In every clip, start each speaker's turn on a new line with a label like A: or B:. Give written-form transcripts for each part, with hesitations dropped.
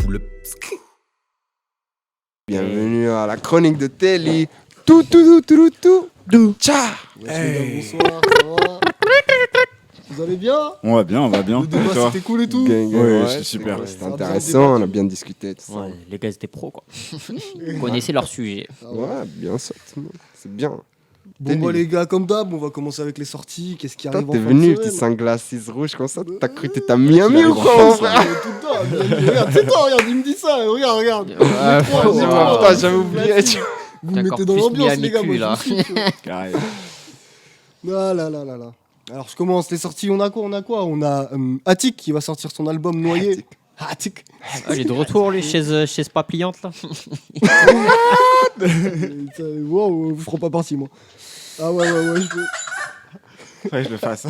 A: le...
B: Bienvenue à la chronique de Telly. Tout. Tcha.
C: Hey. Bonsoir, ça va? Vous allez bien?
D: On va bien.
C: Le débat c'était cool et tout?
B: Gang,
D: Ouais,
B: ouais,
D: c'était super.
B: C'était intéressant, on a bien discuté. Tout ça.
A: Ouais, les gars étaient pros quoi. Ils connaissaient leur sujet.
B: Ouais, bien sûr, tout le monde. C'est bien.
C: Bon bah les gars, comme d'hab, on va commencer avec les sorties. Qu'est-ce qui
B: Toi,
C: arrive en
B: t'es
C: fin
B: venu,
C: de
B: petit
C: semaine?
B: sunglasses rouges comme ça, t'as cru que t'étais à Miami ou quoi, mon frère?
C: Tout le temps, Miami. Regarde, c'est toi, regarde, il me dit ça, regarde.
B: Ouais, franchement, putain, j'avais oublié.
C: Vous
A: T'es
C: me
A: encore
C: mettez dans
A: plus
C: l'ambiance,
A: Miami
C: les gars, moi
A: cul, là.
C: je vous suis, tu vois.
D: Carrément.
C: Ah là. Alors je commence les sorties, on a quoi? On a Attic qui va sortir son album Noyé. Attic.
A: Ah, il est de retour lui chez Spa Pliante là.
C: Wow, vous ferez pas partie moi. Ah ouais, je peux...
D: Ouais, je le fasse.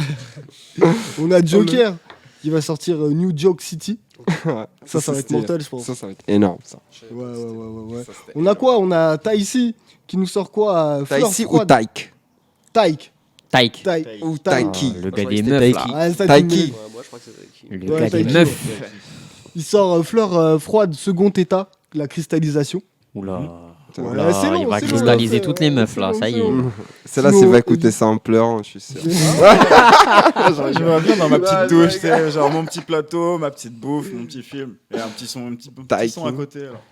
C: On a Joker qui va sortir New Joke City.
B: Ouais,
C: Ça va être mortel, je pense.
B: Ça va être énorme, ça.
C: Ouais.
B: Ça, c'était
C: On a quoi? On a Taïsi qui nous sort quoi?
B: T'as
C: Fleur
B: ici ou
C: froide.
B: Taïk?
A: Taïk.
B: Ou
A: Ah,
B: Taïki?
A: le
E: Moi,
A: gars
E: je
A: des
E: crois que
A: meufs
E: c'était
A: là.
C: Ah, ça,
B: Taïki.
C: tu me-
E: Ouais, moi je crois que c'est Taiki.
A: Le
C: Ouais,
A: gars des
C: Taïki,
A: meufs.
C: Il sort Fleur froide, second état, la cristallisation.
A: Oula.
C: Voilà, c'est long,
A: il va
C: c'est long,
A: cristalliser
C: c'est
A: toutes
C: long,
A: les meufs
C: c'est
A: là,
C: long,
A: ça y
C: c'est
A: est.
C: long.
B: Celle-là,
C: Sinon,
B: c'est va écouter ça en pleurant, je suis sûr.
D: Je vois bien dans ma petite
B: Ouais,
D: douche,
B: ouais.
D: tu sais, genre mon petit plateau, ma petite bouffe, mon petit film, et un petit son à côté. Alors.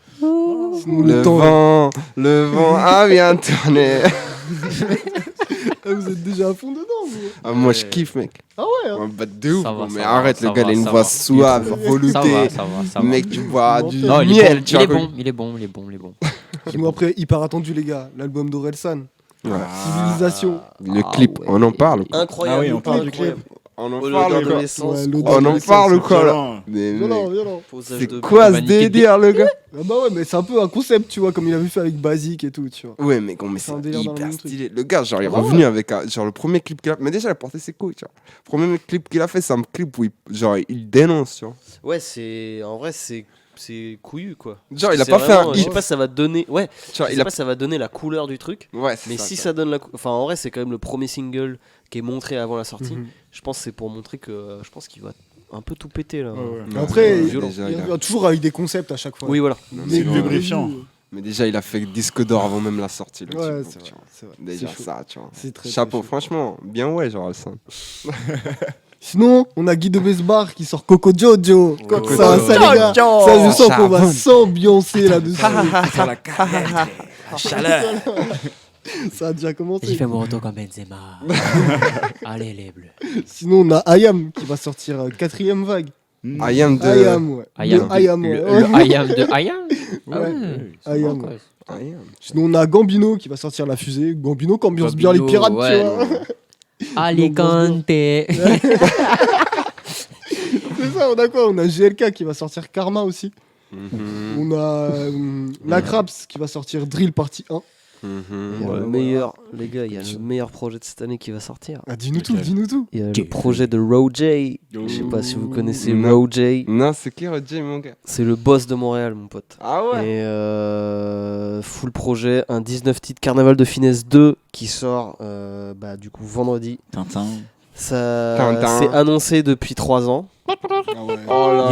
C: Sinon,
B: Le vent a bien tourné.
C: Vous êtes déjà à fond dedans, vous.
B: Ah, moi, je kiffe, mec.
C: Ah ouais, hein.
B: Ouais, bah, de ouf,
A: Ça va,
B: mais
A: ça
B: arrête,
A: va,
B: le gars, il a une
A: ça
B: voix
A: va.
B: suave,
A: Ça
B: veloutée.
A: va.
B: Mec, tu vois du
A: Non, il
B: miel,
A: est
B: tu
A: bon,
B: vois.
A: il est bon.
C: Sinon, après, hyper attendu, les gars, l'album d'Orelsan.
B: Ouais.
C: Civilisation.
B: Le clip, on en parle ou quoi?
E: Incroyable.
D: Ah oui, on parle du
E: incroyable.
B: On en
E: Oh,
B: parle ou
E: l'odeur
B: quoi?
E: de l'essence.
C: Ouais, l'odeur
B: On
C: de
B: en
C: l'essence,
B: parle ou
C: c'est
B: quoi, là?
D: Violent.
B: Mais
C: Violent.
E: Posage
B: c'est
E: de
B: quoi ce
A: magnifique.
B: délire, le gars?
C: Ah bah ouais, mais c'est un peu un concept, tu vois, comme il avait fait avec Basic et tout, tu vois.
B: Ouais, mais
C: C'est un
B: c'est
C: délire dans le
B: hyper
C: même truc.
B: stylé. Le gars, genre, il est
C: Ah ouais.
B: revenu avec genre le premier clip qu'il a. Mais déjà, il a porté ses couilles, tu vois. Le premier clip qu'il a fait, c'est un clip où il dénonce, tu vois.
E: Ouais, c'est. En vrai, c'est couillu quoi.
B: Genre, il a
E: C'est
B: pas fait
E: vraiment-
B: un
E: Je
B: hit.
E: sais pas si ça va donner. Ouais,
B: Tu vois,
E: je
B: il
E: sais
B: a.
E: pas si ça va donner la couleur du truc.
B: Ouais, c'est
E: Mais
B: ça,
E: si
B: tu
E: ça donne la. Enfin, en vrai, c'est quand même le premier single qui est montré avant la sortie.
C: Mhm.
E: Je pense que c'est pour montrer que. Je pense qu'il va un peu tout péter là.
D: Ouais.
C: Après,
E: violent.
B: déjà,
C: il revient toujours avec des concepts à chaque fois.
E: Oui, voilà.
B: Non,
C: Mais
D: c'est
C: le
D: lubrifiant.
C: début,
B: Mais déjà, il a fait disque d'or avant même la sortie. Le
C: Ouais,
B: type,
C: c'est
B: tu
C: vrai,
B: vois.
C: c'est vrai.
B: Déjà,
C: C'est chaud.
B: ça, tu vois.
C: C'est très,
B: Chapeau,
C: très chaud.
B: franchement, bien ouais, genre, ça.
C: Sinon, on a Guy de Besbar qui sort Coco Jojo.
E: Coco
C: Ça,
E: Jojo.
C: les gars, ça, je sens qu'on va
B: Charbonne.
C: s'ambiancer là-dessus.
D: Sur la carrière, la chaleur.
C: Ça a déjà
A: J'ai
C: commencé.
A: fait mon retour comme Benzema. Allez les bleus.
C: Sinon, on a Ayam qui va sortir quatrième vague.
B: I am de.
C: Ayam, ouais.
A: Ayam,
C: Le Ayam, ouais.
A: le Ayam de Ayam. Ah
C: Ouais.
A: c'est
C: Ayam,
A: bon,
C: ouais.
A: quoi.
B: I am.
C: Sinon, on a Gambino qui va sortir la fusée. Gambino qui ambiance bien les
A: Gambino,
C: pirates,
A: ouais.
C: tu vois.
A: Alicante.
C: C'est ça, on a quoi? On a GLK qui va sortir Karma aussi.
B: Mhm.
C: On a La Craps qui va sortir Drill partie 1.
B: Mhm.
E: Il y a
C: Ouais,
E: le meilleur, les gars, il y a le meilleur projet de cette année qui va sortir.
C: Ah, dis-nous tout, dis-nous tout.
E: Il y a le projet de Roger. Je sais pas si vous connaissez
B: Non.
E: Roger.
B: Non, c'est qui Roger, mon gars?
E: C'est le boss de Montréal, mon pote.
B: Ah ouais?
E: Et full projet, un 19 titres Carnaval de Finesse 2 qui sort du coup vendredi.
D: Tintin.
E: Ça
B: Tintin.
E: c'est annoncé depuis 3 ans.
B: Oh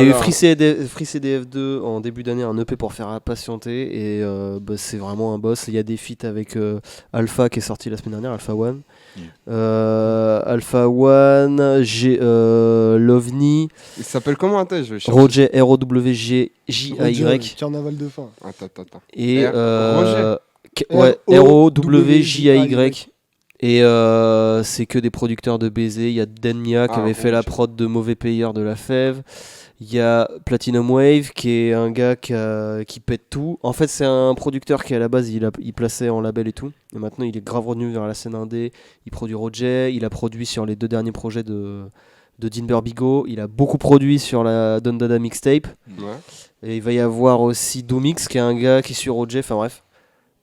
E: Il y a eu Free CDF 2 en début d'année, un EP pour faire patienter. Et c'est vraiment un boss. Il y a des feats avec Alpha qui est sorti la semaine dernière, Alpha One. Alpha One, Lovni,
B: Il s'appelle comment? Attends, je vais chercher.
E: Roger, ROWGJAY.
C: Roger, Carnaval de fin.
B: Attends.
E: Et
B: Roger.
E: ouais,
C: ROWJAY.
E: ROWJAY. Et c'est que des producteurs de baisers. Il y a Denya qui
B: Ah,
E: avait fait la
B: Roger.
E: prod de Mauvais Payeur de La Fève. Il y a Platinum Wave qui est un gars qui pète tout. En fait, c'est un producteur qui à la base il plaçait en label et tout. Et maintenant, il est grave revenu vers la scène indé. Il produit Roger. Il a produit sur les 2 derniers projets de Dean Burbigo. Il a beaucoup produit sur la Don Dada mixtape.
B: Ouais.
E: Et il va y avoir aussi Doomix qui est un gars qui est sur Roger. Enfin bref.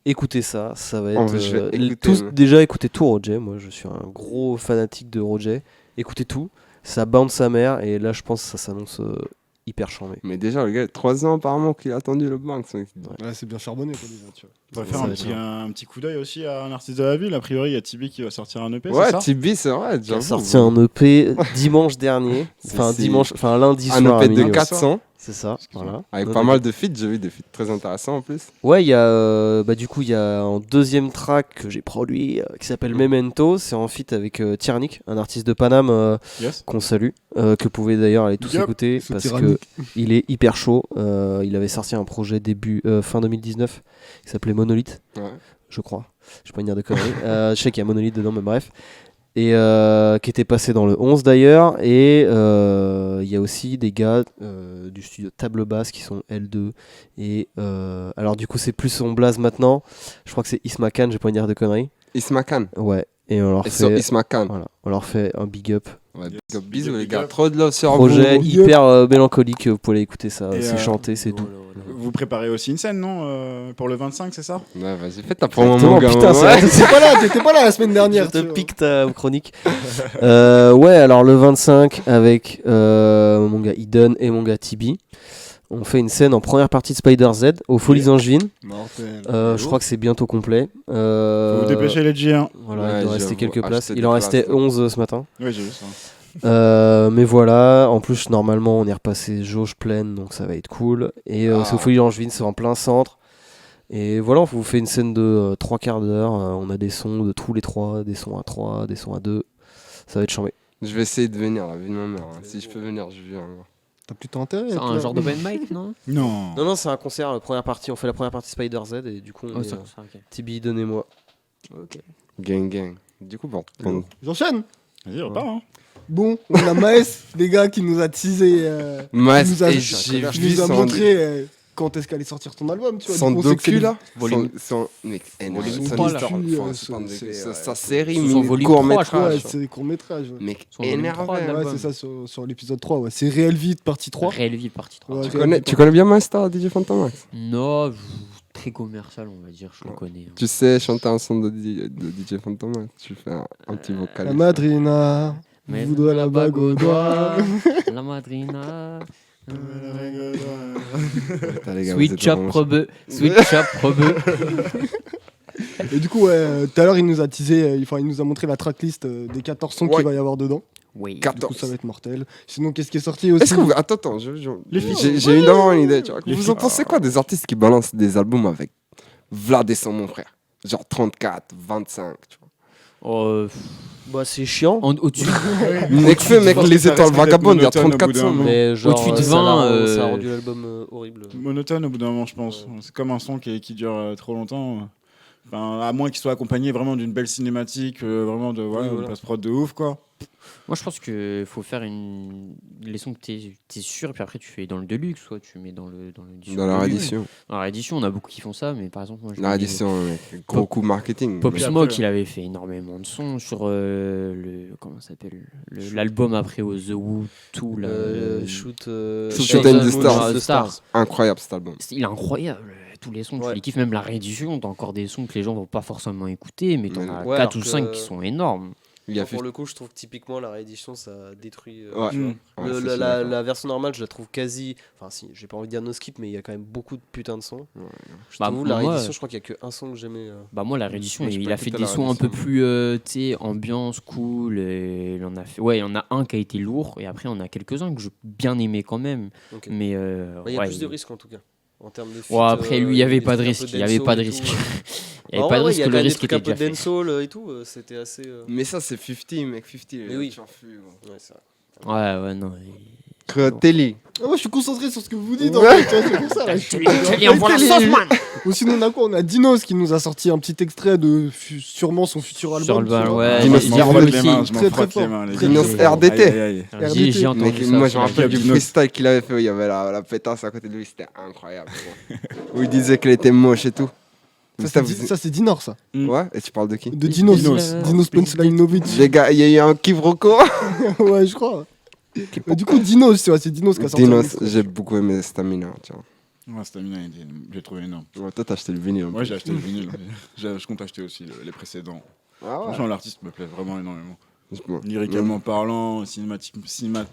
E: Écoutez ça, ça va être.
B: Je vais écouter,
E: tous,
B: ouais.
E: déjà écoutez tout Roger, moi je suis un gros fanatique de Roger. Écoutez tout, ça bounce sa mère et là je pense que ça s'annonce hyper charmé.
B: Mais déjà, le gars, 3 ans apparemment qu'il a attendu le bank.
C: Ouais, c'est bien charbonné, quoi, déjà, tu vois.
D: On va faire
E: Ça
D: un
E: va
D: petit,
E: être
D: un petit coup d'œil aussi à un artiste de la ville. A priori, il y a Tibi qui va sortir un EP, c'est
B: Ouais,
D: ça
B: Tibi, c'est vrai,
E: Il a
B: j'avoue.
E: sorti un EP dimanche dernier,
B: C'est-
E: lundi
B: un
E: soir. à
B: EP de
E: minuit.
B: 400.
E: C'est ça, voilà.
B: Avec
E: Non,
B: pas
E: non,
B: mal de feats, j'ai vu des feats très intéressants en plus.
E: Ouais, il y a du coup il y a un deuxième track que j'ai produit qui s'appelle Memento, c'est en feat avec Tiernik, un artiste de Paname
D: Yes.
E: qu'on salue, que vous pouvez d'ailleurs aller tous
D: Yup.
E: écouter
C: Ce
E: parce
C: tyrannique.
E: que il est hyper chaud. Il avait sorti un projet fin 2019 qui s'appelait Monolith,
B: Ouais.
E: je crois. Je vais pas dire de conneries. Je sais qu'il y a Monolith dedans, mais bref. Et qui était passé dans le 11 d'ailleurs. Et il y a aussi des gars du studio Table Basse qui sont L2. Et alors du coup c'est plus son blaze maintenant. Je crois que c'est Isma Khan, je vais pas dire de conneries.
B: Isma Khan.
E: Ouais. Et on leur
B: Et sur
E: fait,
B: Isma Khan.
E: voilà, on leur fait un big up.
B: Ouais,
D: Yes.
B: big up, bisous
D: Big up,
B: les
D: big
B: gars.
D: up.
B: Trop de love sur
E: Projet
B: vous.
E: hyper mélancolique, vous pouvez l'écouter ça.
D: Et,
E: C'est chanté, c'est doux.
D: Vous préparez aussi une scène, non pour le 25, c'est ça?
B: Ouais, vas-y, fais ta promo,
E: Exactement,
B: mon gars.
E: putain, c'est
B: ouais.
C: T'étais pas là la semaine dernière.
E: Je te
C: tu vois.
E: pique ta chronique. Ouais, alors le 25 avec mon gars Eden et mon gars Tibi. On fait une scène en première partie de Spider Z aux Folies Angevines.
C: Mortel.
E: Je crois que c'est bientôt complet.
D: Faut vous dépêcher les G1.
E: Voilà,
B: Ouais,
E: il doit rester
B: j'avoue,
E: quelques places.
B: acheter
E: Il
B: des
E: en
B: places,
E: restait
B: ouais.
E: 11 ce matin.
D: Oui, j'ai vu ça.
E: Mais voilà, en plus normalement on est repassé jauge pleine donc ça va être cool. Et c'est aux Folies Angevines, c'est en plein centre. Et voilà, on vous fait une scène de 3 quarts d'heure. On a des sons de tous les 3, des sons à 3, des sons à 2. Ça va être chambé.
B: Je vais essayer de venir, la vie de ma mère. Hein. Si je peux venir, je viens.
C: T'as plutôt intérêt.
A: C'est
C: à être
A: un
C: là.
A: genre d'open mic, non?
D: Non.
E: Non, c'est un concert, première partie. On fait la première partie Spider Z et du coup on
A: Oh,
E: est,
A: ça, ok.
E: Tibi, donnez-moi.
B: Gang, gang. Du coup, bon.
C: J'enchaîne.
D: Vas-y, repars. Hein.
C: Bon, on a Maes, les gars, qui nous a teasé.
B: Ouais,
C: qui nous a,
B: et
C: qui
B: j'ai vu
C: nous a
B: son,
C: montré quand est-ce qu'allait sortir ton album. Tu vois,
B: son
C: du coup, on sait que c'est
B: docu là.
A: Volume-
B: Mec,
A: Volume
B: son
A: 3,
B: histoire,
C: là.
B: enfin,
C: C'est-
B: c'est pas un
C: c'est-
B: degré,
C: ouais.
B: sa série,
A: Son
B: mini
A: volume
B: court
A: 3,
B: métrage.
C: Ouais, c'est court métrage.
B: Mec,
A: Son volume 3
B: énervé.
A: de
C: Ouais,
A: l'album.
C: c'est ça, sur l'épisode 3. Ouais. C'est Réel Vie, partie 3.
A: Réelle vie, partie 3.
C: Ouais.
B: Tu connais bien Master DJ Phantom?
A: Non, très commercial, on va dire, je le
B: Ouais.
A: connais.
B: Tu sais chanter un son de DJ Phantom? Tu fais un petit vocal.
C: La madrina
A: Mais
C: voudrait la bague au doigt.
A: La madrina.
B: Putain, les gars, vous
A: Sweet
B: êtes
A: chop
B: vraiment
A: rebeu. Sweet chop rebeu.
C: Et du coup, ouais, tout à l'heure, il nous a teasé, il nous a montré la tracklist des 14 sons
B: Ouais.
C: qu'il va y avoir dedans.
A: Oui.
C: Du coup,
B: 14.
C: ça va être mortel. Sinon, qu'est-ce qui est sorti aussi
B: Est-ce que vous... Attends,
D: Les filles.
B: j'ai une d'abord une idée. Tu vois.
D: Les
B: Vous en
D: filles.
B: pensez quoi des artistes qui balancent des albums avec Vlad et son mon frère? Genre 34, 25, tu vois.
A: Oh,
E: Bah c'est chiant.
A: au-dessus.
B: Nekfeu, mec,
D: pense que
B: les
D: ça
B: étoiles
D: risque d'être
B: vagabondes, il y a
D: monotone au bout
B: 34
D: d'un
B: sons.
D: moment.
E: Mais genre
A: Au-dessus de
E: ça
A: 20,
E: ça a rendu l'album horrible.
D: Monotone au bout d'un moment, je pense. C'est comme un son qui dure trop longtemps. Enfin, à moins qu'il soit accompagné vraiment d'une belle cinématique, vraiment de
E: Oui, voilà.
D: une passe-prod de ouf, quoi.
A: Moi, je pense qu'il faut faire les sons que t'es sûr, puis après tu fais dans le deluxe, soit tu mets dans le
B: Dans la réédition.
A: Dans la réédition, on a beaucoup qui font ça, mais par exemple, moi, je
B: La
A: mets
B: réédition, mec. Gros coup marketing.
A: Pop
B: Mais-
D: Puis
A: Smoke,
D: après,
A: il avait fait énormément de sons sur comment ça s'appelle l'album après au The Who, tout là.
E: Shoot
B: Shoot and the
A: Stars.
B: Stars. Incroyable cet album.
A: Il est incroyable. Tous les sons,
E: Ouais.
A: tu les kiffes, même la réédition, t'as encore des sons que les gens vont pas forcément écouter, mais t'en
B: Mais
A: as
E: ouais,
A: 4
E: alors
A: ou 5
E: que-
A: qui sont énormes.
B: Il y a
E: Pour le coup, je trouve que typiquement la réédition ça détruit.
B: Ouais.
E: tu vois.
B: Ouais,
E: Le-
B: ça, je
E: la,
B: suis
E: la-
B: d'accord.
E: la version normale, je la trouve quasi. Enfin, si, j'ai pas envie de dire no skip, mais il y a quand même beaucoup de putains de sons. Je
A: Bah,
E: trouve la
A: moi,
E: réédition, je crois qu'il y a qu'un son que j'aimais.
A: Bah moi la réédition,
B: Moi, j'ai
A: il
B: pas
A: a fait
B: écouté
A: des
B: la
A: sons un peu
B: réédition.
A: plus tu sais ambiance cool et il en a fait il y en a un qui a été lourd et après on a quelques-uns que j'ai bien aimé quand même
E: Ok.
A: mais
E: Il y a
A: ouais,
E: plus de risques en tout cas. En termes de feat,
A: ouais, après lui il y avait
E: des
A: pas de
E: trucs un
A: risque,
E: peu
A: il y avait pas de
E: dancehall et
A: risque.
E: tout,
A: Il y avait
E: En
A: pas de
E: vrai,
A: risque,
E: il y a
A: le
E: quand même des
A: risque
E: trucs
A: était
E: un peu
A: déjà fait.
E: dancehall et tout, c'était assez.
B: Mais ça, c'est 50, mec. 50.
E: Mais oui.
B: j'en fus, gros.
E: Ouais, c'est vrai.
A: Ouais non.
B: Crotelli.
C: Ah, moi, je suis concentré sur ce que vous dites.
B: Ouais.
C: En fait, tu vois, c'est pour ça. Là, je suis- Ou sinon, on a quoi? On a Dinos qui nous a sorti un petit extrait de sûrement son futur album.
A: Sur le
C: tu
A: bal,
C: vois.
A: ouais.
B: Dinos,
D: Je m'en
B: Dinos
D: frotte
B: aussi.
D: les mains, je m'en
C: Très,
D: frotte
C: très
D: les
C: fort.
D: mains, les
C: Très,
D: gars.
B: Dinos
C: très fort.
B: RDT.
D: Aïe, aïe, aïe.
A: J'ai entendu
B: Mec,
A: ça.
B: moi, je
A: sur
B: me
A: la
B: rappelle du
D: Dinos.
B: freestyle qu'il avait fait. Il y avait la pétasse à côté de lui. C'était incroyable. Gros. Où il disait qu'elle était moche et tout.
C: Ça, c'est Dinor, ça.
B: Ouais, et tu parles de qui?
C: De Dinos.
D: Dinos.
C: Dinos Punchlineovic.
B: Les gars, il y a eu un quiproquo.
C: Ouais, je crois. Du coup, Dinos, tu vois, c'est Dinos qui a sorti.
B: Dinos, j'ai beaucoup aimé Stamina. Tu vois.
D: Ouais, Stamina, j'ai trouvé énorme.
B: Ouais, toi, t'as acheté le vinyle.
D: Moi, j'ai acheté le vinyle. Je compte acheter aussi les précédents.
B: Ah ouais.
D: Franchement, l'artiste me plaît vraiment énormément.
B: Bon.
D: Lyricalement parlant, cinématiquement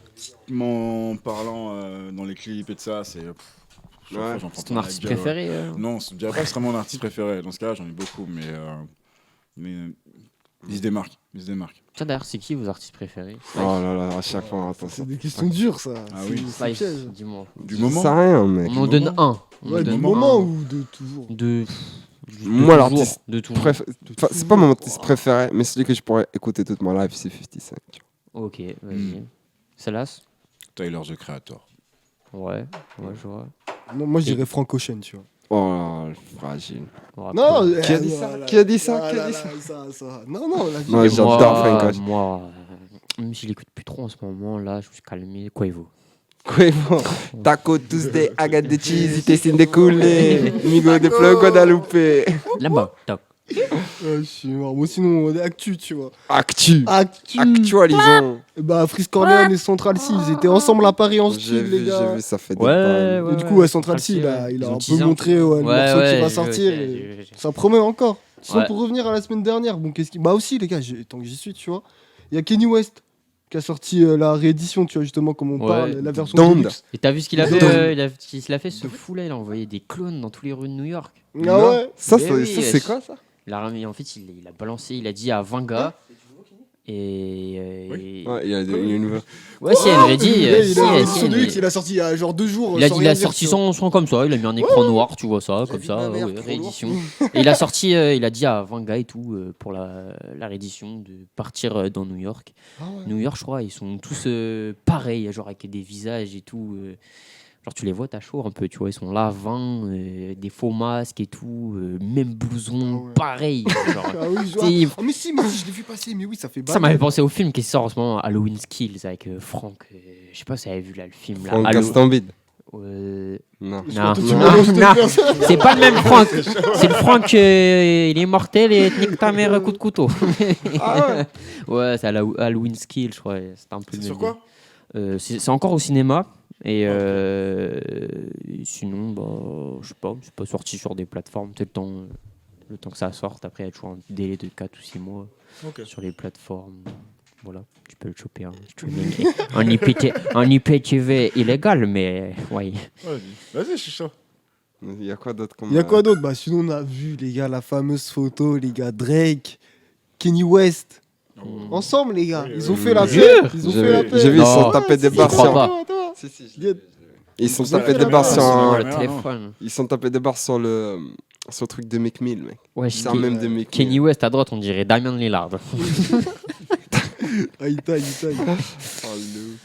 D: parlant, dans les clips et de ça, c'est. Chaque fois, j'en prends
A: C'est
D: plein
A: ton
D: la
A: artiste
D: gueule, ouais.
A: préféré
D: Non, je dirais pas que ce serait mon artiste préféré. Dans ce cas, j'en ai beaucoup, mais Il se démarque.
A: Ça d'ailleurs, c'est qui vos artistes préférés?
B: Oh là là, à chaque fois, attends.
C: C'est des questions dures, ça.
D: Ah
C: C'est-
D: oui.
C: c'est
A: Slice,
C: piège.
A: dis-moi.
D: Du
B: Je
D: moment.
B: sais rien, mec.
A: On m'en donne un. On
C: Ouais,
A: me
C: du
A: donne
C: moment
A: un.
C: ou de toujours
A: De
B: Moi,
A: toujours,
B: l'artiste
A: de toujours.
B: Enfin, c'est pas mon artiste préféré, mais celui que je pourrais écouter toute ma life, c'est 50 Cent. tu
A: Ok, vas-y. Salas?
D: Tyler, the Creator.
A: Ouais, je vois.
C: Non, moi je dirais Frank Ocean, tu vois.
B: vois. Oh là, fragile.
A: Rappeur.
C: Non,
B: Qui a dit ça Qui a dit ça
C: Ah
B: Qui a
C: là
B: dit
C: là, ça. Non, non, la
B: Non,
A: Et
B: j'adore Frank Ocean.
A: Moi, même si je l'écoute plus trop en ce moment, là, je me suis calmé. Quavo.
B: Quavo, Taco Tuesday, I got the cheese, it is in the couler. Migo de Flow Guadalupe.
A: Là-bas, top.
C: je suis mort. Moi, sinon, actu, tu vois.
B: Actu.
C: Actu.
B: Actualisons.
C: Bah, Freeze Corleone et Central C, ils étaient ensemble à Paris en
B: J'ai
C: style, les
B: vu,
C: gars.
B: ça fait des
A: Ouais,
B: balles.
C: Et du coup, ouais, Central C, il a
A: Ils ont
C: un peu
A: teasé
C: montré ouais, le morceau qui va
A: j'ai
C: sortir.
A: vu,
C: et
A: j'ai vu.
C: Ça promet encore. Sinon,
A: Ouais.
C: pour revenir à la semaine dernière, bon, qu'est-ce qui. Bah, aussi, les gars, tant que j'y suis, tu vois, il y a Kenny West qui a sorti la réédition, tu vois, justement, comme on
A: Ouais.
C: parle, la version
B: Donde.
C: deluxe.
A: Et t'as vu ce qu'il a
C: Ils
A: fait il a fait ce fou là, il a envoyé des clones dans tous les rues de New York.
C: Ah
B: Non.
C: ouais.
B: Ça,
A: Eh oui,
B: c'est quoi ça
A: Il a remis, en fait, il a balancé, il a dit à 20 gars. Et.
B: Ouais, il y a une nouvelle.
A: Ouais, si, elle avait dit.
C: Il a
A: si,
C: l'édition
A: si,
C: deluxe,
A: mais-
C: il a sorti il y a genre 2 jours.
A: Il a,
C: sans
A: il
C: rien
A: a
C: dire,
A: sorti
C: tu vois.
A: son comme ça, il a mis un écran noir, tu vois ça, comme
C: vu
A: ça,
C: ma mère,
A: ouais,
C: trop
A: réédition. Et il a sorti, il a dit à 20 gars et tout, pour la réédition, de partir dans New York.
C: Ah ouais.
A: New York, je crois, ils sont tous pareils, genre avec des visages et tout. Genre, tu les vois, t'as chaud un peu, tu vois, ils sont là, 20, des faux masques et tout, même blouson,
C: Ah ouais.
A: pareil. Genre.
C: Ah oui, je vois.
A: Tu sais,
C: Ah, mais si, je l'ai vu passer, mais oui, ça fait
A: ça m'avait pensé au film qui sort en ce moment, Halloween Skills, avec Franck. Je sais pas si vous avez vu là le film. Là,
B: Franck
A: Hallo-
B: Castambide.
A: Euh,
B: Non.
A: Non.
C: Tu
A: Non.
C: mélanges tes
A: Non.
C: personnes.
A: C'est pas le même Franck. C'est le Franck, il est mortel et nique ta mère coup de couteau.
B: Ah ouais.
A: Ouais, c'est Halloween Skill, je crois. C'est un peu
D: C'est
A: le
D: sur
A: même
D: quoi
A: délire. C'est encore au cinéma. Et sinon, bah, je sais pas, c'est pas sorti sur des plateformes. C'est le temps que ça sorte. Après, il y a toujours un délai de 4 ou 6 mois
D: Ok.
A: sur les plateformes. Voilà, tu peux le choper en streaming. En IPTV illégal, mais ouais.
D: Vas-y, je suis chaud.
B: Il y a quoi d'autre comme.
C: Il y a quoi d'autre? Bah, sinon, on a vu, les gars, la fameuse photo, les gars, Drake, Kenny West. Ensemble, les gars.
D: Oui,
C: Ils
D: oui,
C: ont
D: oui,
C: fait la
D: oui.
C: fête. Ils ont fait la fête.
B: J'ai vu, ils sont
A: Non.
B: tapés des
A: Je
B: barres
A: crois
B: sur.
A: pas.
B: Si, si,
C: Il y a-
B: Ils sont
C: Ils ont
B: tapés
C: fait
B: des
C: la
B: barres
C: fête.
B: sur
A: Sur
B: un.
A: le
D: non.
A: téléphone.
B: Ils sont tapés des barres sur le truc de Meek Mill, mec.
A: Ouais,
B: C'est un même de Meek
A: Kenny
B: Mill.
A: West à droite, on dirait Damian Lillard.
C: Ah, il taille.
B: Oh, le-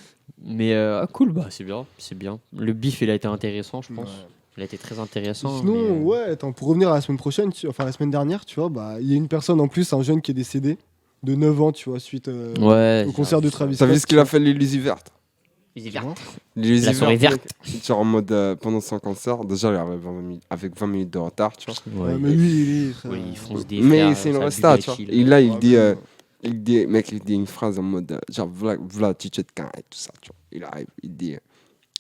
A: Mais cool, bah c'est bien, c'est bien. Le bif, il a été intéressant, je pense. Il a été très intéressant.
C: Sinon,
A: mais,
C: ouais, attends, pour revenir à la semaine prochaine, enfin la semaine dernière, tu vois, bah, il y a une personne en plus, un jeune qui est décédé de 9 ans, tu vois, suite
A: Ouais.
C: au concert de Travis
B: T'as vu
C: Scott.
B: ce qu'il a fait, l'Illusie Verte
A: Il est vert.
B: L'Illusie
A: La soirée
B: Verte,
A: verte.
B: mec, genre en mode pendant son concert, déjà il arrive avec 20 minutes de retard, tu vois.
C: Ouais, mais lui, il est.
A: Oui, ils font des
B: Mais
A: frères,
B: c'est une
A: ça
B: resta,
A: buvait
B: tu vois.
A: chill.
B: Et là,
C: Ouais,
B: il dit, mec, il dit une phrase en mode, genre, v'là, tu te et tout ça, tu vois. Il arrive, il dit,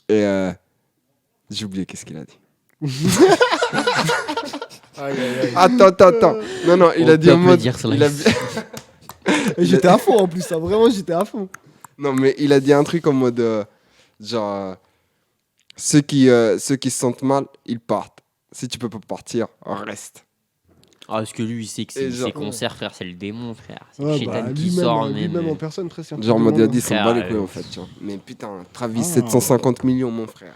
B: j'ai oublié qu'est-ce qu'il a dit.
D: Aïe, aïe, aïe.
B: Attends. Non, il
A: On
B: a dit
A: peut
B: en mode.
A: applaudir, Slice.
B: il a-
C: Et j'étais à fond en plus, ça, vraiment, j'étais à fond.
B: Non, mais il a dit un truc en mode, genre, ceux qui se sentent mal, ils partent. Si tu peux pas partir, reste.
A: Ah, parce que lui, il sait que
B: Et genre-
A: ses concerts, frère, c'est le démon, frère. C'est
C: Ouais,
A: le
C: bah,
A: chétan qui
C: lui-même,
A: sort,
C: lui-même
A: même.
C: en personne, presque.
B: Genre, en mode, il a dit, ils s'en
A: Frère,
B: bat les couilles,
A: euh,
B: en fait, tu vois. Mais putain, Travis,
C: Ah.
B: 750 millions, mon frère.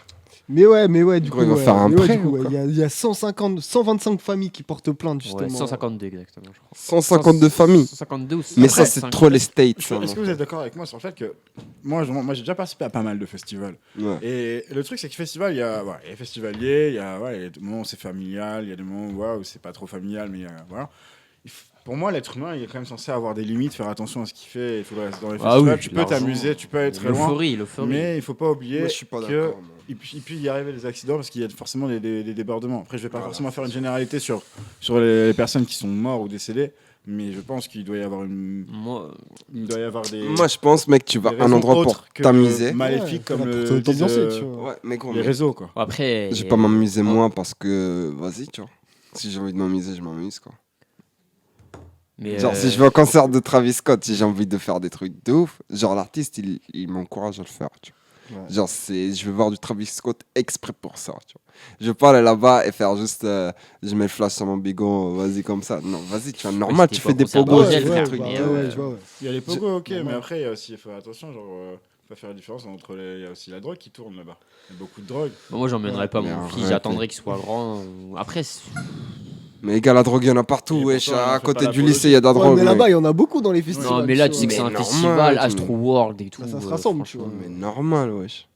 C: Mais ouais, du
B: Gros,
C: coup,
B: il va
C: ouais,
B: faire un
C: mais ouais,
B: prêt
C: du coup,
B: ou
C: ouais,
B: quoi
C: il y a 125 familles qui portent plainte, justement.
A: Ouais, 152 exactement, je crois.
B: 152 familles.
A: 152 ou
B: Mais ça,
A: 155.
B: c'est trop les States.
D: Est-ce que vous êtes d'accord avec moi sur le fait que moi j'ai déjà participé à pas mal de festivals.
B: Ouais.
D: Et le truc, c'est que festival, il y a les festivaliers, il y a des moments où c'est familial, il y a des moments où c'est pas trop familial, mais voilà. Pour moi, l'être humain, il est quand même censé avoir des limites, faire attention à ce qu'il fait. Il faudrait dans les
A: Ah
D: festivals,
A: oui,
D: tu peux
A: largement.
D: t'amuser, tu peux être très loin,
A: L'euphorie.
D: mais il faut pas oublier
B: Moi, je suis pas
D: que
B: d'accord. moi.
D: il peut y arriver des accidents parce qu'il y a forcément des débordements. Après, je vais pas forcément faire une généralité sur les personnes qui sont mortes ou décédées, mais je pense qu'il doit y avoir il doit y avoir des
B: Moi, je pense, mec, tu vas
D: des
B: à un
D: raisons
B: endroit pour
D: autres que
B: t'amuser.
D: maléfiques
C: Ouais,
D: comme
C: pour
D: le
C: t'ambiancer,
D: disent,
C: tu vois.
B: Ouais, mais gros,
D: les
B: mec,
D: réseaux, quoi.
A: Après.
B: je vais pas m'amuser moi parce que, vas-y, tu vois. Si j'ai envie de m'amuser, je m'amuse, quoi.
A: Mais,
B: Genre, si je vais au concert de Travis Scott, si j'ai envie de faire des trucs de ouf, genre, l'artiste, il m'encourage à le faire, tu vois.
C: Ouais.
B: Genre, je vais voir du Travis Scott exprès pour ça, tu vois. Je vais pas aller là-bas et faire juste, je mets le flash sur mon bigot, vas-y comme ça. Non, vas-y, tu vois, normal, tu
A: c'était
B: fais
A: pas
B: des
A: concert
B: pogos,
A: Bordel,
B: tu fais
A: frère,
B: des trucs.
A: mais,
C: ouais, je vois, ouais.
D: Il y a les pogos, ok,
C: Normal.
D: mais après, il y a aussi, il faut faire attention, genre, faut pas faire la différence entre il y a aussi la drogue qui tourne là-bas. Il y a beaucoup de drogue.
A: Bon, moi, j'emmènerais pas
B: Mais
A: mon fils,
B: arrête.
A: j'attendrais qu'il soit grand. Après,
B: Mais les gars, la drogue, il y en a partout,
D: Et
B: wesh.
D: pourtant, on
B: À
D: fait
B: côté
D: pas
B: du
D: la
B: lycée, il y a de la
C: Ouais,
B: drogue.
C: mais là-bas,
B: mec.
C: il y en a beaucoup dans les festivals.
A: non, mais là, tu sais que
B: Mais
A: c'est un
B: normal,
A: festival,
B: tu
A: Astro World et tout.
C: Ça se rassemble, tu
A: franchement.
C: vois.
B: Mais normal, wesh.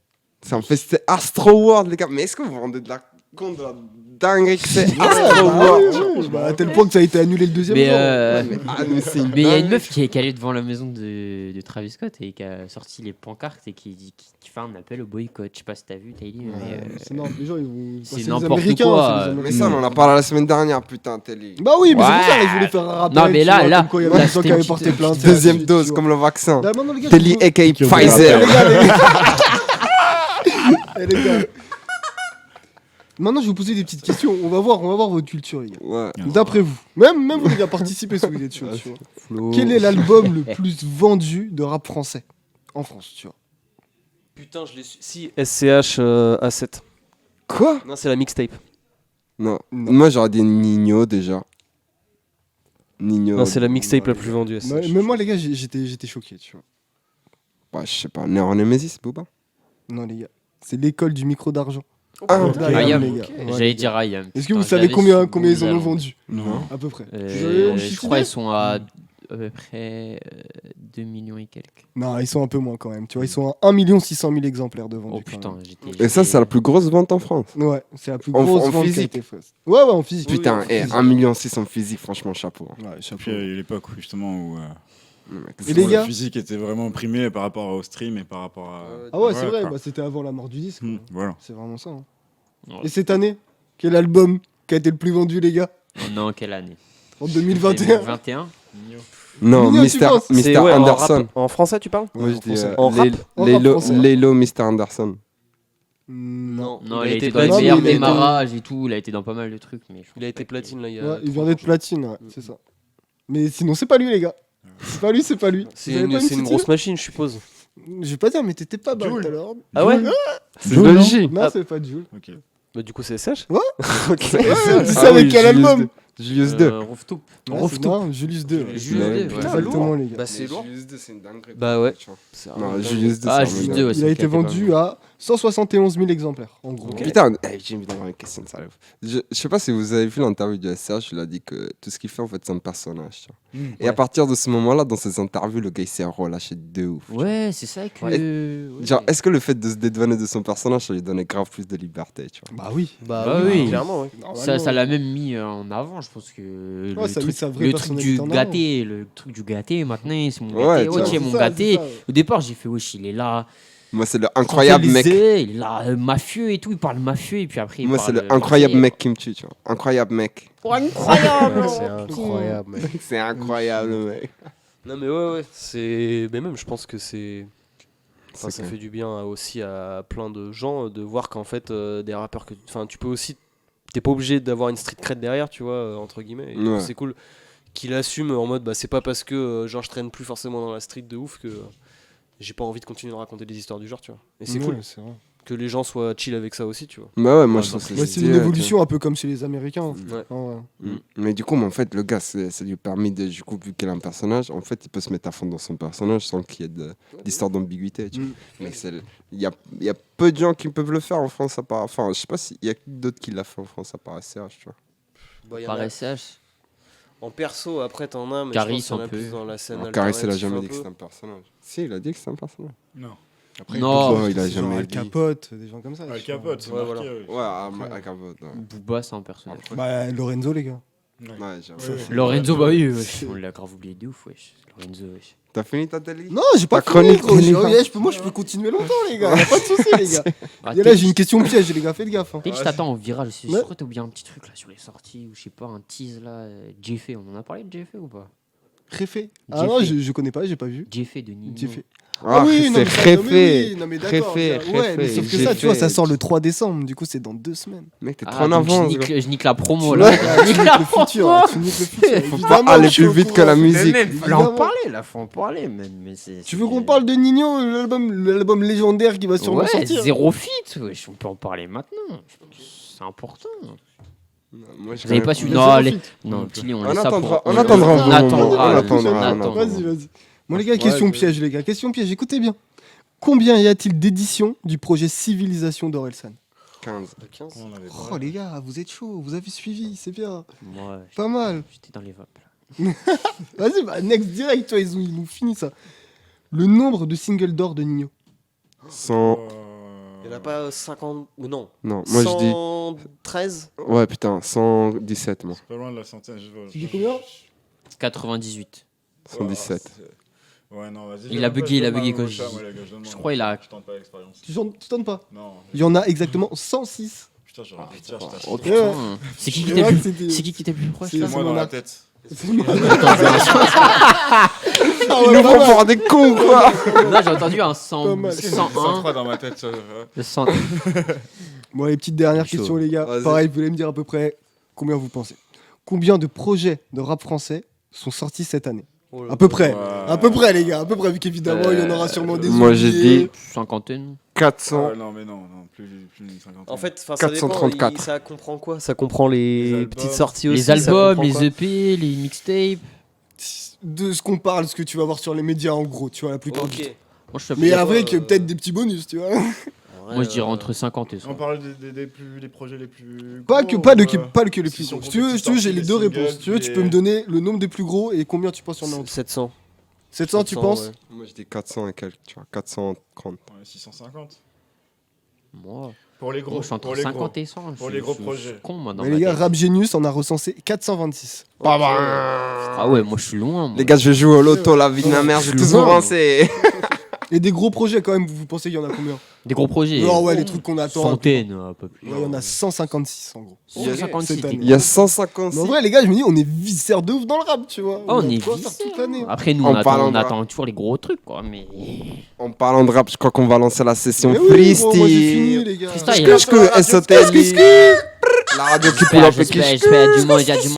B: C'est un festival Astro World, les gars. Mais est-ce que vous vous rendez de la compte de la dinguerie que c'est Astro World?
C: À tel point que ça a été annulé le deuxième
A: Mais,
C: jour.
B: Mais c'est une
A: Mais il y a une
B: dinguerie.
A: meuf qui est allée devant la maison de Travis Scott et qui a sorti les pancartes et qui fait un appel au boycott. Je sais pas si t'as vu, Taïli, mais
C: C'est non, les gens, ils vont.
A: c'est
C: les
A: n'importe
C: Américains,
A: quoi.
C: c'est les
B: Mais
C: Américains.
B: ça, on en a parlé la semaine dernière, putain, Telly.
C: Bah oui, mais c'est pour ça,
A: Ouais.
C: ils voulaient faire un rappel.
A: Non, mais
C: tu
A: là-
C: vois,
A: là-
C: comme quoi il y
A: là,
C: avait des gens
A: c'était
C: qui avaient
A: une
C: porté
A: petite-
C: plainte.
B: Deuxième
C: tu
B: dose,
C: vois.
B: comme le vaccin.
C: Là, maintenant, les gars,
B: Telly
C: je
B: aka
C: Eh,
B: Pfizer.
C: les gars, Eh, les gars. Maintenant, je vais vous poser des petites questions. On va voir votre culture, les gars.
B: Ouais.
C: D'après vous, même vous, les gars, participez si vous êtes chaud, tu vois. Quel est l'album le plus vendu de rap français en France, tu vois?
E: Putain, je l'ai su. Si, SCH A7.
B: Quoi?
E: Non, c'est la mixtape.
B: Non. Moi, j'aurais dit Nino déjà. Nino.
E: Non, c'est la mixtape la plus vendue. SCH.
C: Même moi, les gars, j'étais choqué, tu vois.
B: Ouais, je sais pas. Néo Nemesis, Booba?
C: Non, les gars, c'est l'école du micro d'argent.
B: Ah,
A: Ayam,
C: les gars. Ouais,
A: j'allais
C: les
A: dire
C: gars.
A: Ayam.
C: Est-ce que vous
A: Putain,
C: savez
A: j'avais
C: combien
A: ce
C: ils en ont
A: ballon.
C: vendu
B: non.
C: à peu près? Vous avez une
A: Je
C: petite
A: crois
C: idée
A: qu'ils sont à peu près 2 millions et quelques.
C: Non, ils sont un peu moins quand même. Tu vois, ils sont à 1 600 000 exemplaires de vendus.
A: Oh
C: quand
A: putain,
C: même.
A: j'étais.
B: Et ça, c'est la plus grosse vente en France.
C: Ouais, c'est la plus
B: En-
C: grosse
B: en
C: vente qui a
B: physique.
C: été faite. Ouais, en physique.
B: Putain, et 1,6 million en physique, franchement, chapeau.
C: Ouais, chapeau.
D: Puis il y a l'époque justement où
C: Et les
D: le
C: gars
D: physique était vraiment primé par rapport au stream et par rapport à.
C: Ah ouais, c'est
D: Ouais,
C: vrai,
D: quoi.
C: bah, c'était avant la mort du disque.
D: Voilà.
C: C'est vraiment ça. hein.
A: Ouais.
C: Et cette année, quel album qui a été le plus vendu, les gars?
A: Non, quelle année
C: En 2021.
A: 2021.
B: Non,
C: Mignon, tu penses
B: Mr.
E: C'est, ouais, en
B: Anderson.
E: rap- En français, tu parles
B: Moi, je
C: en
B: dis
C: français.
E: En rap
C: français.
B: Lelo, Mr. Anderson.
C: Non.
A: Non,
E: il
A: il a été dans
C: platine,
A: les meilleurs
C: il a été-
A: démarrages et tout. Il a été dans pas mal de trucs. Mais je
E: Il a été
A: pense pas
E: platine là il y a.
C: Ouais, il
E: 3
C: vient d'être
E: ans.
C: platine, ouais, c'est ça. Mais sinon, c'est pas lui, les gars. C'est pas lui, c'est pas lui.
E: C'est
C: Vous avez
E: une,
C: pas
E: c'est une
C: petite
E: grosse machine, je suppose.
C: idée Je vais pas dire, mais t'étais pas bas tout
D: Jul.
C: à l'heure.
E: Ah ouais
B: C'est logique.
C: Non,
E: Ah.
C: c'est pas Jules.
D: Ok.
E: Bah, du coup, c'est SCH.
C: Ouais.
E: Ok.
C: Ouais, tu sais avec quel album?
B: Julius 2.
A: Rooftop.
C: Ouais, c'est non, Julius 2. ouais.
A: Julius 2, ouais.
C: Exactement, les gars.
E: Bah, c'est lourd.
B: Julius 2, c'est une dinguerie.
E: Bah ouais.
B: Non, Julius 2,
A: Ah,
B: c'est
A: Julius
B: un
A: 2, ouais,
C: Il
A: c'est
C: a
A: le
C: été
A: qui pas
C: vendu
A: mal.
C: à 171 000 exemplaires, en gros.
B: Putain, j'ai envie d'avoir une question de ça. Je sais pas si vous avez vu l'interview du SCH, il a dit que tout ce qu'il fait, en fait, c'est un personnage. Tu vois. Et à partir de ce moment-là, dans ses interviews, le gars, il s'est relâché de ouf. tu vois.
A: Ouais, c'est ça que. ouais.
B: Genre, est-ce que le fait de se dédouaner de son personnage, ça lui donnait grave plus de liberté, tu vois?
C: Bah oui.
A: Bah oui.
E: Clairement, ouais.
A: Ça l'a même mis en avant, je pense que
C: Ouais, ça a mis sa vraie
A: le truc du
C: personnalité en avant.
A: gâté, le truc du gâté, maintenant c'est mon
B: Ouais,
A: gâté,
B: tu vois,
A: ok
C: c'est
A: mon
C: ça,
A: gâté.
C: c'est ça.
A: Au départ j'ai fait wesh il est là,
B: Moi, c'est le incroyable mec.
A: centralisé, il est là mafieux et tout, il parle mafieux et puis après il
B: Moi, c'est
A: parle,
B: le incroyable
A: français.
B: mec qui me tue, tu vois. Incroyable mec.
A: Oh, incroyable.
E: Ouais, c'est incroyable, mec.
B: C'est incroyable, mec.
E: Non, mais ouais. C'est. Mais même, je pense que c'est. Enfin,
B: C'est
E: ça
B: clair.
E: fait du bien aussi à plein de gens de voir qu'en fait, des rappeurs que. Enfin, tu peux aussi. T'es pas obligé d'avoir une street cred derrière, tu vois, entre guillemets. Et du coup,
B: Ouais.
E: c'est cool qu'il assume en mode, bah, c'est pas parce que genre je traîne plus forcément dans la street de ouf que j'ai pas envie de continuer de raconter des histoires du genre, tu vois. Et c'est
C: Ouais,
E: cool
C: c'est vrai.
E: que les gens soient chill avec ça aussi, tu vois.
B: Bah ouais, moi,
E: Ouais,
B: je trouve que
C: Ouais, c'est une évolution un peu comme chez les Américains.
E: Ouais.
C: Ah ouais.
B: Mais du coup, mais en fait, le gars, ça lui a permis de, du coup, vu qu'il a un personnage, en fait, il peut se mettre à fond dans son personnage sans qu'il y ait d'histoire d'ambiguïté. Tu vois. Mais il y a peu de gens qui peuvent le faire en France à part. Enfin, je sais pas s'il y a d'autres qui l'ont fait en France à part SCH, tu vois.
E: Bah, y en
A: Par
E: a-
A: SCH.
E: En perso, après, t'en as, mais
A: Caris,
E: je pense qu'il y en a
A: un peu.
E: plus dans la scène.
B: Alors, Caris, il a
E: alternative
B: jamais
E: un
B: dit que
E: peu.
B: c'était un personnage. Si, il a dit que c'était un personnage.
D: Non.
C: Après,
A: Non,
C: d'autres,
B: il a
C: c'est genre
B: jamais
C: Al
B: dit.
C: Capote, des gens comme ça.
D: Al
C: tu vois.
D: Capote, c'est
E: Ouais,
D: marqué.
E: voilà.
D: ouais.
B: Ouais, à Capote. Ouais,
A: Booba c'est un personnage.
C: Bah, Lorenzo, les gars.
B: j'avoue.
D: Ouais, ouais.
A: Lorenzo bah oui, wesh. On l'a grave oublié de ouf wesh. Lorenzo wesh.
B: T'as fini ta télé?
C: Non, j'ai pas
B: Ta
C: fini,
B: chronique,
C: gros.
B: Tony.
C: Moi, je peux continuer longtemps, les gars. Y'a pas de soucis, les gars.
A: Ah,
C: Et là, j'ai une question piège, les gars. Faites gaffe. hein.
A: Dès que je t'attends au virage, je
C: Ouais.
A: crois que t'as oublié un petit truc là sur les sorties ou je sais pas, un tease là. Jeffé, on en a parlé de Jeffé ou pas?
C: Réfé. Ah non,
A: Jeffé.
C: je connais pas, j'ai pas vu.
A: Jeffé de Nino.
C: Jeffé.
B: Ah,
C: non,
B: c'est
C: mais ça, non, mais
B: Réfé.
C: oui, non, mais d'accord.
B: Réfé,
C: Ouais, mais
B: Réfé,
C: sauf que ça, tu vois, ça
B: Jeffé.
C: sort le 3 décembre, du coup, c'est dans 2 semaines.
B: Mec, t'es
A: Ah,
B: trop en
A: donc
B: avance.
A: je nique la promo
C: Tu
A: là.
C: vois, tu niques le futur, tu niques le futur.
B: Faut pas
C: Évidemment,
B: aller
C: je suis
B: plus
C: au
B: vite que
C: courant.
B: la musique.
A: Fallait en
C: Évidemment.
A: parler là, faut en parler même. Mais
C: Tu veux qu'on parle de Nino, l'album légendaire qui va sûrement
A: Ouais,
C: sortir?
A: zéro feat, wesh, on peut en parler maintenant. C'est important.
B: Moi,
A: Vous avez pas su.
C: Il y a
A: Non,
C: zéro
A: allez.
C: feat.
A: Non, Tilly, on
B: On
A: laisse ça
B: attendra,
A: pour.
B: on attendra un
A: On
B: moment.
A: attendra.
B: On attendra.
C: Vas-y, vas-y. Bon, les gars,
D: Ouais,
C: question
D: je-
C: piège, les gars. Question piège, écoutez bien. Combien y a-t-il d'éditions du projet Civilisation d'Orelsan?
B: 15.
D: On avait
C: Oh, les gars, vous êtes chaud, vous avez suivi, c'est bien.
A: Moi,
C: Pas mal.
A: j'étais dans les vapes là.
C: Vas-y, bah, next direct, toi, ils nous finissent ça. Le nombre de singles d'or de Nino.
B: 100.
E: Il n'y en a pas 50. Ou non.
B: Non, moi je dis.
E: 113.
B: Ouais, putain, 117, moi.
D: Pas loin de la centaine.
C: Tu dis combien?
A: 98.
B: 117.
D: Ouais, non, vas-y.
A: Il a bugué quand je dis. Je crois il a-
D: Je tente pas l'expérience.
C: Tu tentes pas?
D: Non.
C: Il y en a exactement 106.
D: Putain, j'aurais pu dire, je t'ai
A: Oh,
D: acheté.
C: Ouais.
A: putain. C'est qui qui
C: Et
A: était
C: là,
A: le plus
C: c'était-
A: C'est qui était le plus proche
C: C'est
A: là
C: moi.
D: Moi
C: mon
D: dans la
C: acte.
D: tête.
C: C'est moi.
B: Ils
C: Ah
B: nous
C: ouais,
B: font
C: pas mal.
B: pour des cons, quoi.
A: Là, j'ai entendu un
C: Pas
A: 100,
C: mal.
A: 101.
D: 103 dans ma tête. Ça,
A: le 100.
C: Bon, les petites dernières
A: Chaud.
C: questions, les gars.
B: Vas-y.
C: Pareil, vous voulez me dire à peu près combien vous pensez? Combien de projets de rap français sont sortis cette année? À peu près. À peu près, les gars. À peu près, vu qu'évidemment, il y en aura sûrement des
B: Moi, j'ai
C: oubliés.
B: dit
A: Cinquantaine.
B: 400.
D: Non, mais non, plus d'une cinquantaine.
E: En fait, ça dépend.
B: 434.
E: Ça comprend quoi? Ça comprend les
D: albums.
E: petites sorties aussi.
A: Les
E: ça
A: albums,
E: comprend
A: les
E: quoi
A: EP, les mixtapes.
C: De ce qu'on parle, ce que tu vas voir sur les médias, en gros, tu vois, la plupart du temps.
E: Ok.
A: Moi, je,
C: Mais
A: te-
C: après, qu'il y a peut-être des petits bonus, tu vois.
A: Moi, je dirais entre 50 et 100.
D: On parle des projets les plus.
C: Pas
D: gros,
C: que les
D: si
C: plus
D: on
C: gros. Si
D: compte
C: tu veux,
D: les
C: si tu veux, j'ai les
D: sorties,
C: deux
D: les
C: réponses.
D: singles,
C: Si tu veux, tu
D: les-
C: peux me donner le nombre des plus gros et combien tu penses qu'il y en a en dessous.
E: 700.
C: 700, tu penses?
E: ouais.
B: Moi, je dis 400 et quelques, tu vois. 430.
D: Ouais, 650.
A: Moi,
D: Pour les gros.
A: moi, je suis entre
D: pour les
A: 50
D: gros.
A: et 100.
D: Pour
A: Je-
D: les gros
A: je- je
D: projets.
A: suis con, moi, dans
C: Mais
A: ma
C: les gars,
A: tête.
C: Rap Genius en a recensé 426.
A: Ah ouais, moi, je suis loin. moi.
B: Les gars, je vais jouer au loto, la vie de ma mère, je vais tout
A: Loin.
B: commencer.
C: Et des gros projets quand même, vous pensez qu'il y en a combien?
A: Des gros projets.
C: Non, ouais, les trucs qu'on attend.
A: Centaines, un peu plus.
C: Ouais, il y en a 156 en gros.
B: Il y a-
A: 156.
C: cette année.
B: Il y a
C: Mais
B: 156.
C: en vrai, les gars, je me dis, on est viscères de ouf dans le rap, tu vois.
A: Oh, on
C: a
A: est
C: de quoi faire
A: vissés,
C: toute l'année.
A: Après, nous,
B: En
A: on
B: parlant
A: attend,
B: de rap.
A: toujours les gros trucs, quoi. Mais.
B: En parlant de rap, je crois qu'on va lancer la session
C: Mais oui, gros, moi j'ai fini,
B: freestyle.
C: les gars.
A: Freestyle,
B: Que SOTL. La radio qui
A: J'espère,
B: pull up et qui
A: j'espère, du monde, il y a du monde.